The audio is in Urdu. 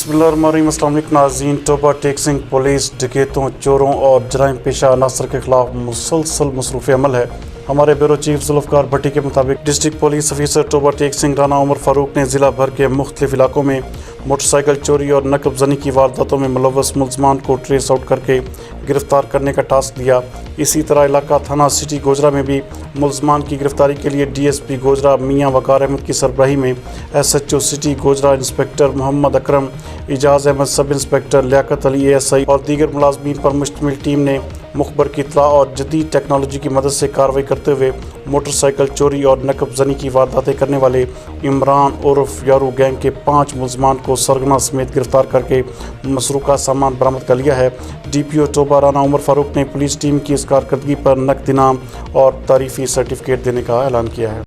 بسم اللہ الرحمن الرحیم۔ السلام علیکم ناظرین۔ ٹوبہ ٹیکسنگ پولیس ڈکیتوں، چوروں اور جرائم پیشہ عناصر کے خلاف مسلسل مصروف عمل ہے۔ ہمارے بیورو چیف ذوالفقار بھٹی کے مطابق district police officer Toba Tek Singh Rana Umar Farooq نے ضلع بھر کے مختلف علاقوں میں موٹر سائیکل چوری اور نقب زنی کی وارداتوں میں ملوث ملزمان کو ٹریس آؤٹ کر کے گرفتار کرنے کا ٹاسک دیا۔ اسی طرح علاقہ تھانہ سٹی گوجرا میں بھی ملزمان کی گرفتاری کے لیے ڈی ایس پی گوجرا میاں وقار احمد کی سربراہی میں S H O city Gojra inspector Muhammad Akram, Ijaz Ahmad sub inspector, Liaquat Ali A S I اور دیگر ملازمین پر مشتمل ٹیم نے مخبر کی اطلاع اور جدید ٹیکنالوجی کی مدد سے کارروائی کرتے ہوئے موٹر سائیکل چوری اور نقب زنی کی وارداتیں کرنے والے عمران عرف یارو گینگ کے 5 ملزمان کو سرغنہ سمیت گرفتار کر کے مسروقہ سامان برآمد کر لیا ہے۔ ڈی پی او ٹوبہ رانا عمر فاروق نے پولیس ٹیم کی اس کارکردگی پر نقد انعام اور تعریفی سرٹیفکیٹ دینے کا اعلان کیا ہے۔